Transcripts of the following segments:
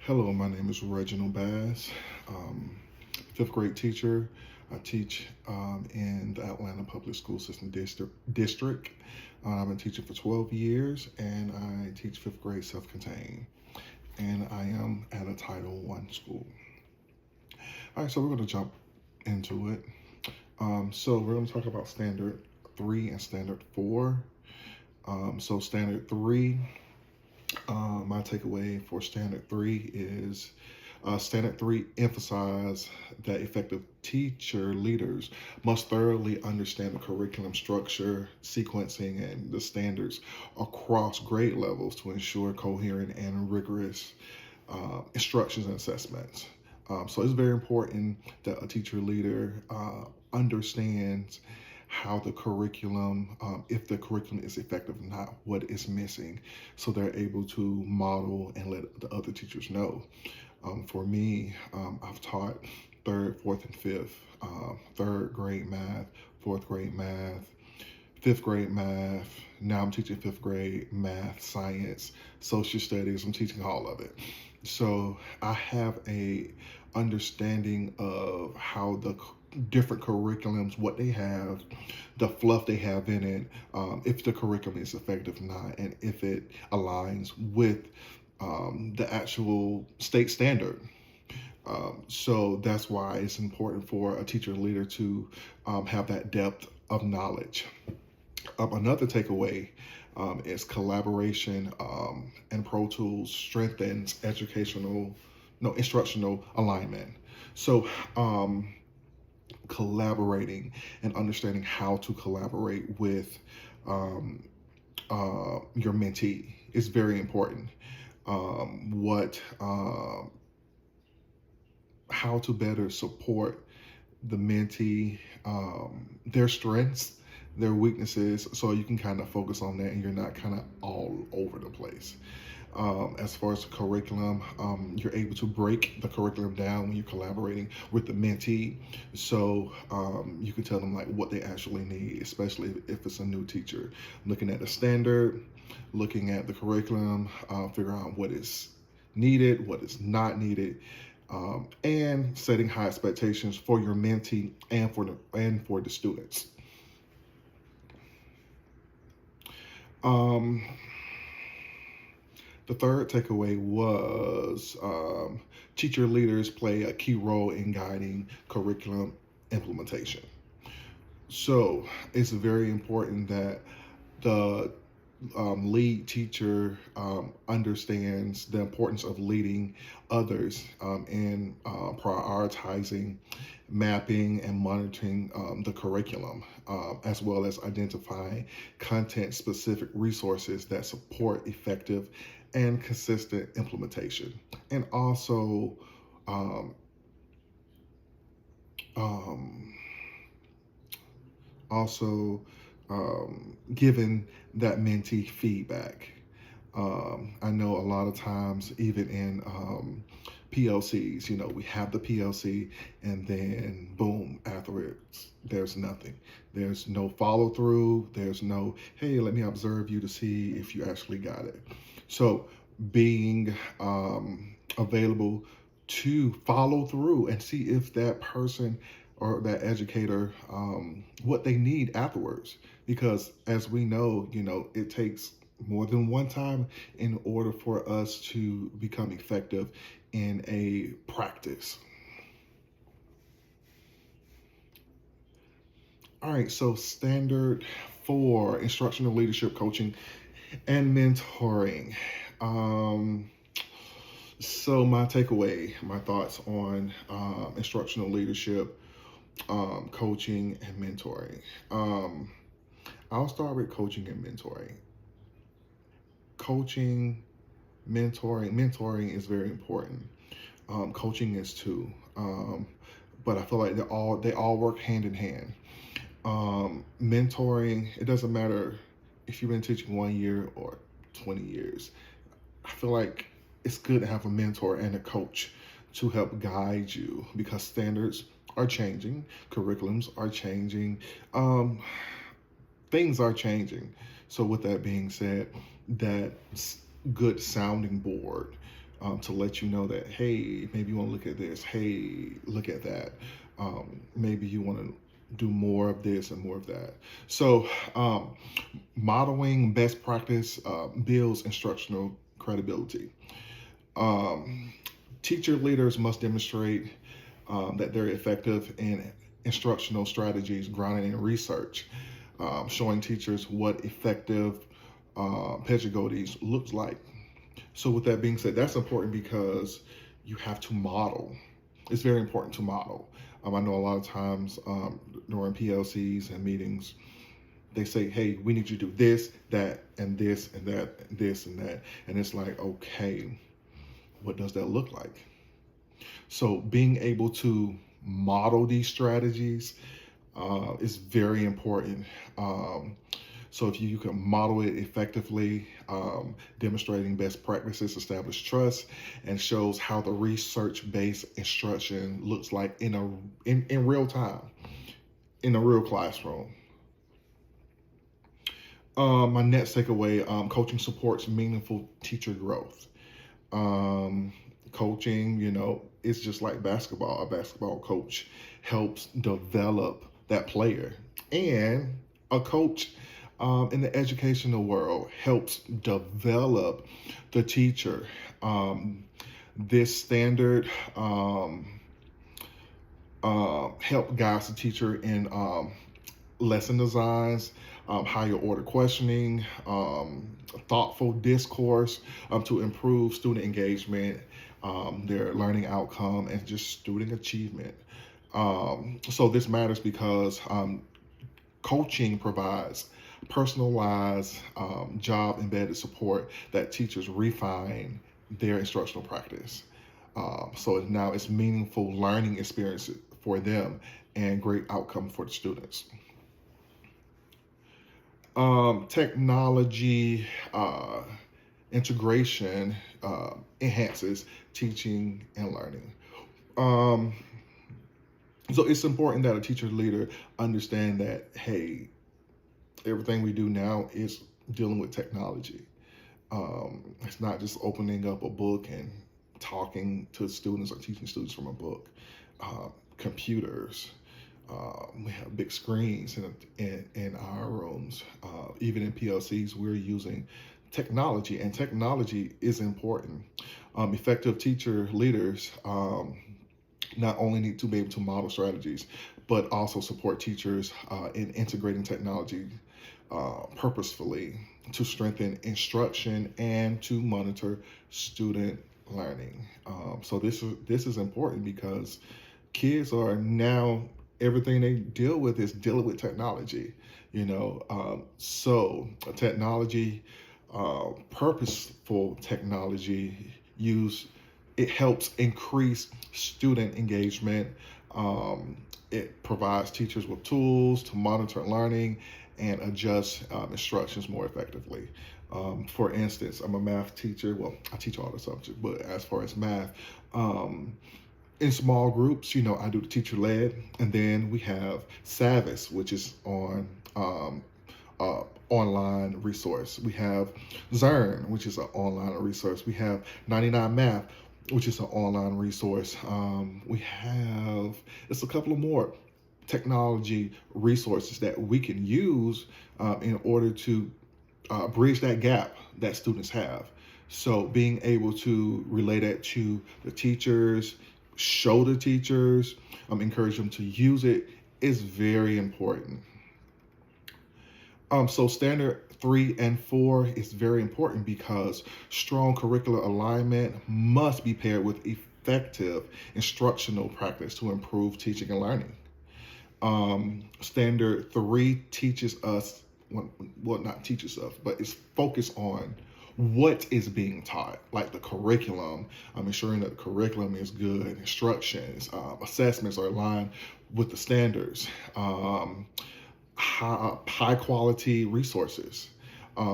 Hello, my name is Reginald Bass, fifth grade teacher. I teach in the Atlanta Public School System District. I've been teaching for 12 years and I teach fifth grade self-contained. And I am at a Title I school. All right, so we're going to jump into it. So we're going to talk about Standard 3 and Standard 4. So Standard 3, my takeaway for Standard 3 is Standard 3 emphasize that effective teacher leaders must thoroughly understand the curriculum structure, sequencing, and the standards across grade levels to ensure coherent and rigorous instructions and assessments. So it's very important that a teacher leader understands how the curriculum, if the curriculum is effective or not, what is missing, so they're able to model and let the other teachers know. For me, I've taught third, fourth, and fifth, third grade math, fourth grade math, fifth grade math. Now I'm teaching fifth grade math, science, social studies. I'm teaching all of it. So I have a understanding of how the different curriculums, what they have, the fluff they have in it, if the curriculum is effective or not, and if it aligns with the actual state standard. So that's why it's important for a teacher leader to have that depth of knowledge. Another takeaway is collaboration and Pro Tools strengthens instructional alignment. So collaborating and understanding how to collaborate with your mentee is very important. How to better support the mentee, their strengths, their weaknesses, so you can kind of focus on that and you're not kind of all over the place. As far as the curriculum, you're able to break the curriculum down when you're collaborating with the mentee, so you can tell them like what they actually need, especially if it's a new teacher. Looking at the standard, looking at the curriculum, figure out what is needed, what is not needed, and setting high expectations for your mentee and for the students. The third takeaway was teacher leaders play a key role in guiding curriculum implementation. So it's very important that the lead teacher understands the importance of leading others in prioritizing, mapping, and monitoring the curriculum, as well as identifying content-specific resources that support effective and consistent implementation. And also, um, um, also giving that mentee feedback. I know a lot of times, even in PLCs, we have the PLC and then boom, afterwards, there's nothing. There's no follow through. There's no, hey, let me observe you to see if you actually got it. So being available to follow through and see if that person or that educator, what they need afterwards. Because as we know, it takes more than one time in order for us to become effective in a practice. All right, so Standard 4, instructional leadership coaching and mentoring. So my takeaway, my thoughts on instructional leadership, coaching, and mentoring. I'll start with coaching and mentoring. Coaching, mentoring is very important. Coaching is too, but I feel like they all work hand in hand. Mentoring, it doesn't matter if you've been teaching 1 year or 20 years. I feel like it's good to have a mentor and a coach to help guide you, because standards are changing, curriculums are changing, things are changing. So with that being said, that good sounding board to let you know that, hey, maybe you want to look at this. Hey, look at that. Maybe you want to do more of this and more of that. So, modeling best practice builds instructional credibility. Um, Teacher leaders must demonstrate that they're effective in instructional strategies grounded in research, showing teachers what effective pedagogies looks like. So with that being said, that's important because you have to model. It's very important to model. I know a lot of times during PLCs and meetings, they say, hey, we need you to do this, that, and this, and that, and this, and that. And it's like, okay, what does that look like? So being able to model these strategies is very important. So if you can model it effectively, demonstrating best practices, establish trust, and shows how the research-based instruction looks like in real time, in a real classroom. My next takeaway, coaching supports meaningful teacher growth. Coaching, it's just like basketball. A basketball coach helps develop that player, and a coach in the educational world helps develop the teacher. This standard help guides the teacher in lesson designs, higher order questioning, thoughtful discourse to improve student engagement, their learning outcome, and just student achievement. So this matters because coaching provides personalized, job embedded support that teachers refine their instructional practice. So now it's meaningful learning experience for them and great outcome for the students. Technology integration enhances teaching and learning. So it's important that a teacher leader understand that, hey, everything we do now is dealing with technology. It's not just opening up a book and talking to students or teaching students from a book. Computers, we have big screens in our rooms. Even in PLCs, we're using technology, and technology is important. Effective teacher leaders not only need to be able to model strategies, but also support teachers in integrating technology purposefully to strengthen instruction and to monitor student learning. So this is important because kids are now, everything they deal with is dealing with technology. So technology, purposeful technology it helps increase student engagement. It provides teachers with tools to monitor learning and adjust instructions more effectively. For instance, I'm a math teacher. Well, I teach all the subjects, but as far as math, in small groups, I do the teacher led, and then we have Savvis, which is on online resource. We have Zern, which is an online resource. We have 99 Math, which is an online resource. We have, it's a couple of more technology resources that we can use in order to bridge that gap that students have. So being able to relay that to the teachers, show the teachers, encourage them to use it is very important. So standard 3 and 4 is very important because strong curricular alignment must be paired with effective instructional practice to improve teaching and learning. Standard 3 teaches us, well, not teaches us, but it's focused on what is being taught, like the curriculum, ensuring that the curriculum is good, instructions, assessments are aligned with the standards, high quality resources.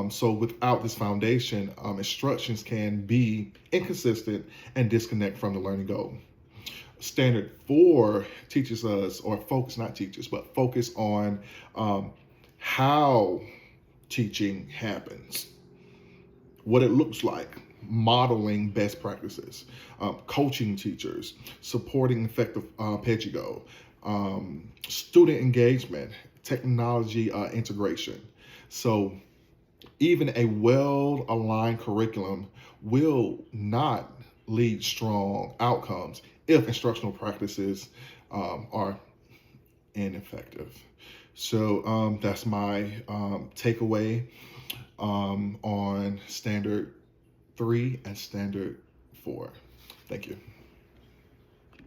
So without this foundation, instructions can be inconsistent and disconnect from the learning goal. Standard 4 teaches us, or focus on how teaching happens, what it looks like, modeling best practices, coaching teachers, supporting effective PEDGO, student engagement, technology integration. So even a well-aligned curriculum will not lead strong outcomes if instructional practices are ineffective. So that's my takeaway on Standard 3 and Standard 4. Thank you.